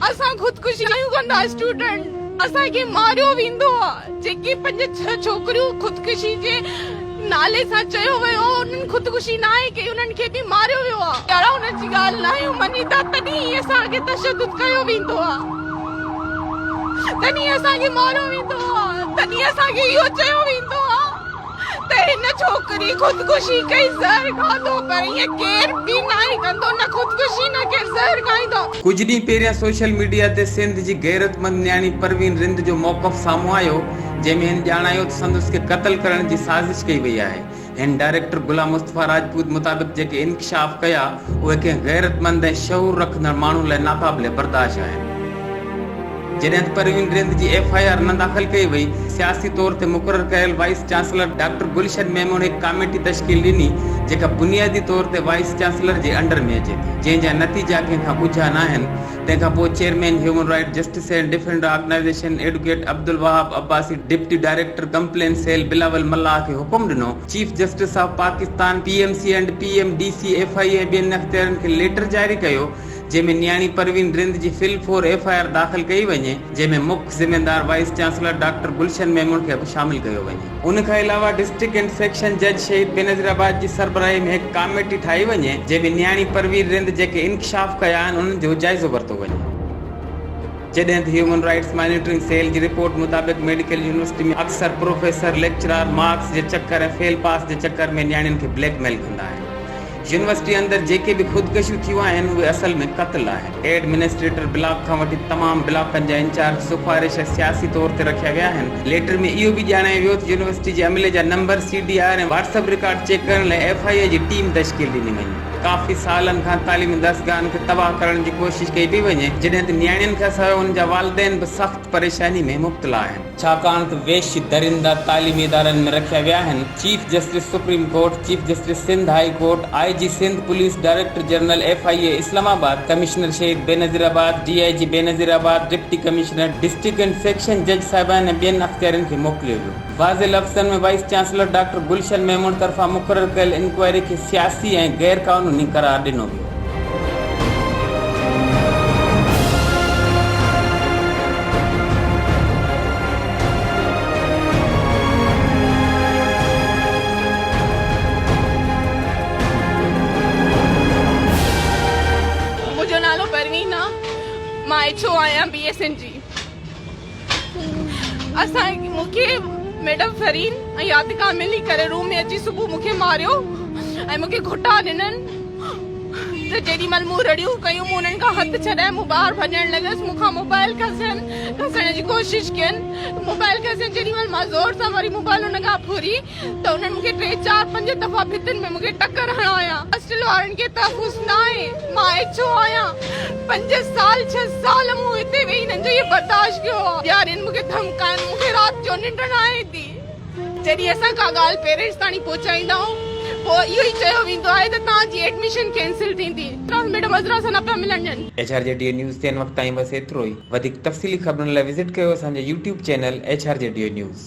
असां ख़ुदकुशी आहियूं कंदा स्टूडेंट असांखे मारियो वेंदो आहे। जेके 5-6 छोकिरियूं ख़ुदकुशी जे नाले सां चयो वियो उन्हनि ख़ुदकुशी न आहे कई, उन्हनि खे बि मारियो वियो आहे। अहिड़ा हुन जी ॻाल्हि न आहे मञीदा तॾहिं असांखे तशदुद कयो वेंदो आहे, तॾहिं असांखे मारियो वेंदो आहे, तॾहिं असांखे इहो चयो वेंदो आहे त हिन छोकिरी ख़ुदकुशी कई ज़हर खाधो, पर ईअं केर बि न कंदो, न ख़ुदकुशी न केर ज़हर खाईंदो। कुछ ॾींहं पहिरियां सोशल मीडिया ते सिंध जी गैरतमंद न्याणी परवीन रिंद जो मौक़िफ़ साम्हूं आयो, जंहिंमें हिन ॼाणायो त संदसि खे क़त्ल करण जी साज़िश कई वई आहे। हिन डायरेक्टर गुलाम मुस्तफ़ा राजपूत मुताबिक़ जेके इंकशाफ कया उहे कंहिं गैरतमंद ऐं शऊर रखंदड़ माण्हू लाइ नाक़ाबिले बर्दाश्त आहिनि। जॾहिं त परवीन रिंद जी FIR न दाख़िल कई वई, सियासी तौर ते मुक़ररु कयल वाइस चांसलर डॉक्टर गुलशन मेमून हिकु कमेटी तश्कील ॾिनी जेका बुनियादी तौर ते वाइस चांसलर जे अंडर में अचे थी, जंहिंजा नतीजा कंहिंखां ॿुझा न आहिनि। तंहिंखां पोइ chairman human right justice and defender organisation advocate Abdul Wahab Abbasi, deputy director complain cell Bilawal Mallah खे हुकुम ॾिनो chief justice of Pakistan PMC and PMDC FIA ॿियनि अख़्तियारनि खे लेटर जारी कयो जंहिंमें न्याणी परवीन रिंद जी फिल-फोर FIR दाख़िल कई वञे, जंहिंमें मुख्य ज़िम्मेदार वाइस चांसलर डॉक्टर गुलशन मेमून खे बि शामिल कयो वञे। उन खां अलावा डिस्ट्रिक्ट एंड सेक्शन जज शहीद बेनज़ीराबाद जी सरबराही में हिकु कमेटी ठाही वञे जंहिंमें न्याणी परवीन रिंद जेके इंकशाफ कया आहिनि उन्हनि जो जाइज़ो वरितो वञे। जॾहिं त ह्यूमन राइट्स मॉनिटरिंग सेल जी रिपोर्ट मुताबिक़ मेडिकल यूनिवर्सिटी में अक्सर प्रोफेसर लेक्चरर मार्क्स जे चक्कर ऐं फेल पास जे चक्कर में न्याणियुनि खे ब्लैकमेल कंदा आहिनि। यूनिवर्सिटी अंदर जेके भी खुदकशियूं थियूं आहिनि उहे असल में क़त्ल आहिनि। एडमिनिस्ट्रेटर ब्लॉक खां वठी तमाम ब्लॉकनि जा इंचार्ज सिफारिश सियासी तौर ते रखिया विया आहिनि। लेटर में इहो बि ॼाणायो वियो त यूनिवर्सिटी जे अमले जा नंबर CDR ऐं WhatsApp रिकॉर्ड चेक करण लाइ FIA जी टीम तश्कील ॾिनी वञे। काफ़ी सालनि खां तालीमी दरसगाहनि खे तबाह करण जी कोशिश कई पई वञे, जॾहिं त न्याणियुनि खां सवाइ उन जा वालिदैन बि सख़्त परेशानी में मुब्तला आहिनि, छाकाणि त वेश्य दरिंदा तालीमी इदारनि में रखिया विया आहिनि। Chief justice supreme court, chief justice Sindh high court, IG Sindh police, director general FIA Islamabad, commissioner Shaheed Benazirabad, DIG Benazirabad, deputy commissioner district and session जज साहिबान ऐं ॿियनि अख़्तियारनि खे मोकिलियो वियो। वाज़े लफ़्ज़नि में वाइस चांसलर डॉक्टर गुलशन मेमून तरफ़ां मुक़ररु कयल इंक्वायरी खे सियासी ऐं गैर क़ानूनी करार ॾिनो वियो। मुंहिंजो नालो परवीन आहे, मां HO आहियां BSN जी। मूंखे मैडम फरीन ऐं यादिका मिली करे रूम में अची सुबुह मूंखे मारियो ऐं मूंखे घुटा ॾिननि त जेॾी महिल मूं रड़ियूं कयूं मूं उन्हनि खां हथ छॾाए मूं ॿाहिरि भॼणु लॻसि। मूंखां मोबाइल खसण जी कोशिशि कयनि, मोबाइल खसनि। जेॾी महिल मां ज़ोर सां वरी मोबाइल हुन खां फुरी त उन्हनि मूंखे 3-4-5 दफ़ा भितियुनि में मूंखे टकर हणाया। हॉस्टल वारनि खे तहफ़ुज़ न आहे, मां HO आहियां। 5-6 साल मूं हिते वेही हिननि जो इहो बर्दाश्त कयो आहे। ॾियारीनि मूंखे धमकाइनि, मूंखे राति जो निंड न आहे थी। जॾहिं असां का ॻाल्हि पेरेंट्स ताणी पहुचाईंदा आहियूं पोइ इहो ई चयो वेंदो आहे त तव्हांजी एडमिशन कैंसिल थींदी। मैडम अज़रा सां न पिया मिलनि। HRJDO न्यूज़ ते वक़्त ताईं बसि एतिरो ई। वधीक तफ़सीली ख़बरुनि लाइ विज़िट कयो असांजे YouTube चैनल HRJDO न्यूज़।